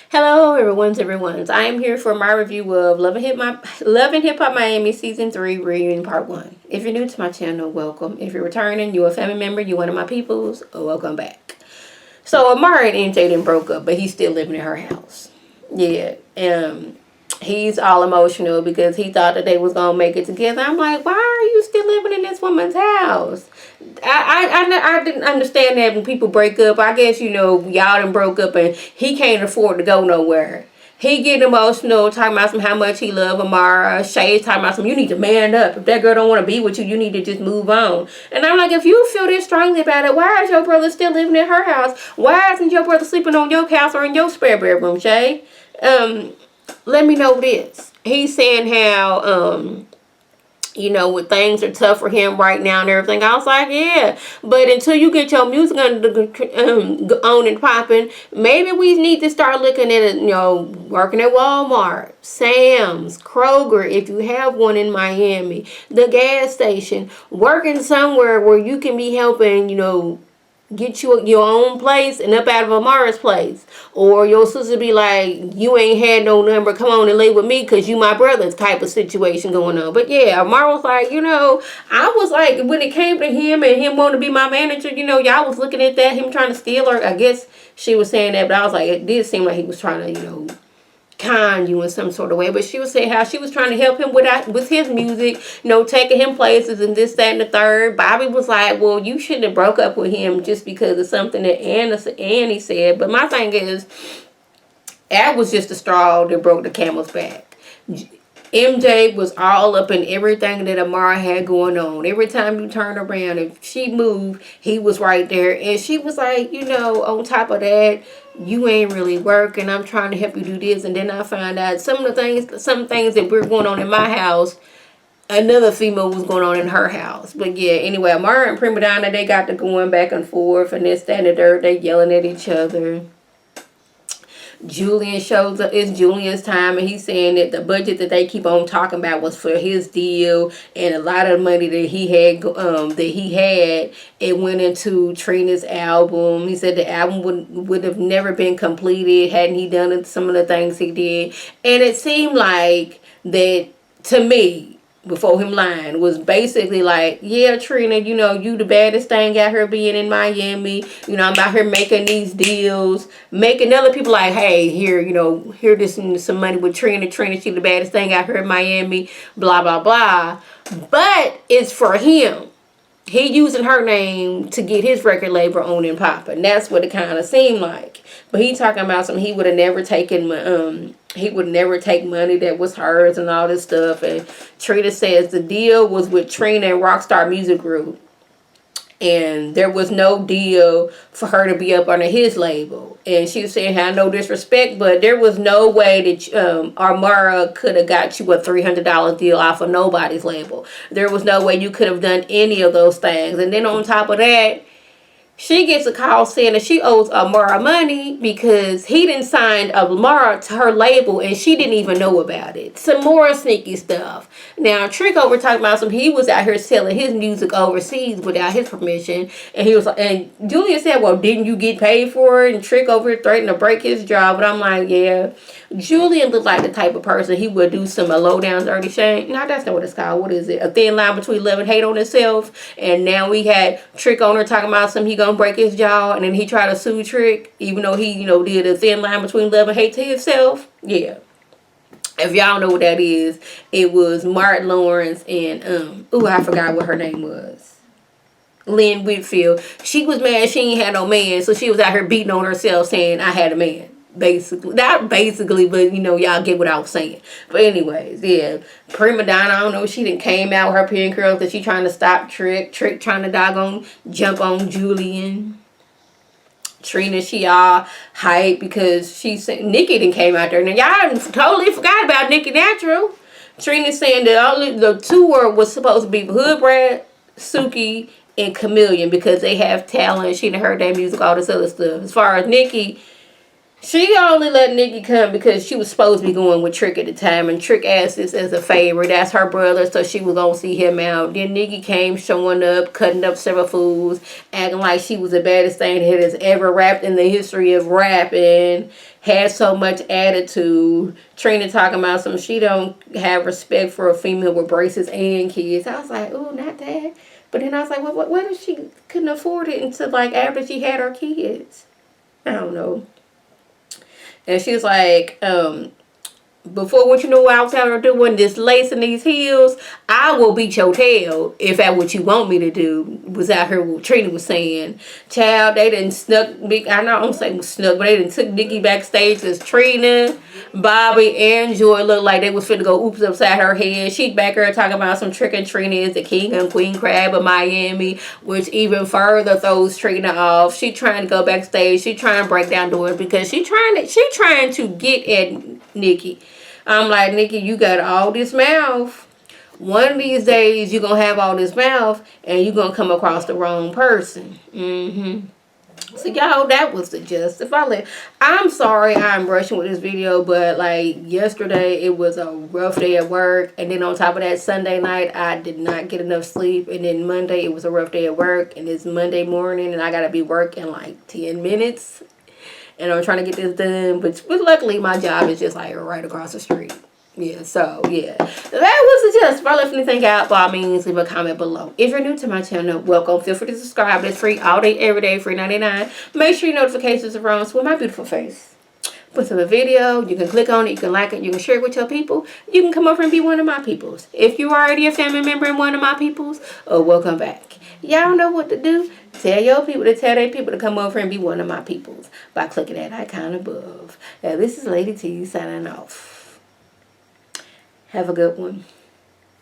Hello, everyone's. I am here for my review of Love and Hip Hop Miami Season 3 Reunion Part 1. If you're new to my channel, welcome. If you're returning, you're a family member, you're one of my peoples, welcome back. So, Amara and MJ didn't broke up, but he's still living in her house. Yeah, he's all emotional because he thought that they was going to make it together. I'm like, why are you still living in this woman's house? I didn't understand that when people break up. I guess, y'all done broke up and he can't afford to go nowhere. He getting emotional, talking about how much he love Amara. Shay's talking about you need to man up. If that girl don't want to be with you, you need to just move on. And I'm like, if you feel this strongly about it, why is your brother still living in her house? Why isn't your brother sleeping on your couch or in your spare bedroom, Shay? Let me know this. He's saying how, when things are tough for him right now and everything. I was like, yeah, but until you get your music on and popping, maybe we need to start looking at it, working at Walmart, Sam's, Kroger, if you have one in Miami, the gas station, working somewhere where you can be helping, get you your own place and up out of Amara's place. Or your sister be like, you ain't had no number, come on and live with me because you my brother type of situation going on. But yeah, Amara was like, I was like, when it came to him and him wanting to be my manager, y'all was looking at that, him trying to steal her. I guess she was saying that, but I was like, it did seem like he was trying to, con you in some sort of way. But she was saying how she was trying to help him with his music, taking him places and this, that, and the third. Bobby was like, well, you shouldn't have broke up with him just because of something that Annie said. But my thing is, that was just the straw that broke the camel's back. MJ was all up in everything that Amara had going on. Every time you turned around, if she moved, he was right there. And she was like, on top of that, you ain't really working. I'm trying to help you do this. And then I find out some things that were going on in my house, another female was going on in her house. But yeah, anyway, Amara and Prima Donna, they got to going back and forth and this, that, and the dirt. They yelling at each other. Julian shows up. It's Julian's time, and he's saying that the budget that they keep on talking about was for his deal, and a lot of money that he had, it went into Trina's album. He said the album would have never been completed hadn't he done some of the things he did, and it seemed like that to me, before him lying, was basically like, yeah, Trina, you the baddest thing out here being in Miami. I'm out here making these deals, making other people like, hey, here, here this and some money with Trina. Trina, she the baddest thing out here in Miami, blah, blah, blah. But it's for him. He using her name to get his record label on and popping. That's what it kind of seemed like. But he talking about something he would have never taken. He would never take money that was hers and all this stuff. And Trina says the deal was with Trina and Rockstar Music Group. And there was no deal for her to be up under his label. And she was saying, had no disrespect, but there was no way that Amara could have got you a $300 deal off of nobody's label. There was no way you could have done any of those things. And then on top of that, she gets a call saying that she owes Amara money because he didn't sign Amara to her label and she didn't even know about it. Some more sneaky stuff. Now, Trick over talking about he was out here selling his music overseas without his permission. And he was like, and Julian said, well, didn't you get paid for it? And Trick over here threatened to break his jaw. But I'm like, yeah. Julian looked like the type of person he would do some low down dirty shame. No, that's not what it's called. What is it? A thin line between love and hate on himself. And now we had Trick owner talking about he gonna break his jaw, and then he tried to sue Trick, even though he did a thin line between love and hate to himself. Yeah. If y'all know what that is, it was Martin Lawrence and I forgot what her name was. Lynn Whitfield. She was mad she ain't had no man, so she was out here beating on herself saying I had a man. Basically, not basically, but y'all get what I was saying. But anyways, yeah, Prima Donna, I don't know, she done came out with her pin curls that she trying to stop Trick trying to doggone jump on Julian. Trina, she all hype because she said Nikki done came out there. Now y'all totally forgot about Nikki Natural. Trina saying that only the two was supposed to be Hood Rat, Suki, and Chameleon because they have talent. She done heard their music, all this other stuff. As far as Nikki, She only let Nikki come because she was supposed to be going with Trick at the time, and Trick asked this as a favor. That's her brother, so she was gonna see him out. Then Nikki came showing up, cutting up several fools, acting like she was the baddest thing that has ever rapped in the history of rapping. Had so much attitude. Trina talking about some she don't have respect for a female with braces and kids. I was like, ooh, not that. But then I was like, what if she couldn't afford it until like after she had her kids? I don't know. And she was like, before what you know what I was telling her doing, this lace in these heels, I will beat your tail if that's what you want me to do. Was out here what Trina was saying. Child, they didn't snuck Nick. I know I'm saying snuck, but they didn't took Nikki backstage as Trina, Bobby, and Joy looked like they was finna go oops upside her head. She back there talking about some Trick and Trina is the king and queen crab of Miami, which even further throws Trina off. She trying to go backstage. She trying to break down doors because she trying to get at Nikki. I'm like, Nikki, you got all this mouth. One of these days, you're going to have all this mouth, and you're going to come across the wrong person. So, y'all, that was the gist. I'm sorry I'm rushing with this video, but, like, yesterday, it was a rough day at work. And then on top of that, Sunday night, I did not get enough sleep. And then Monday, it was a rough day at work. And it's Monday morning, and I got to be working, like, 10 minutes. And I'm trying to get this done, but luckily my job is just like right across the street. Yeah, so yeah. That was the gist. If I left anything out, by all means, leave a comment below. If you're new to my channel, welcome. Feel free to subscribe. It's free all day, every day, free 99. Make sure your notifications are on so with my beautiful face. Put in a video, you can click on it, you can like it, you can share it with your people. You can come over and be one of my peoples. If you're already a family member and one of my peoples, welcome back. Y'all know what to do. Tell your people to tell their people to come over and be one of my peoples by clicking that icon above. Now, this is Lady T signing off. Have a good one.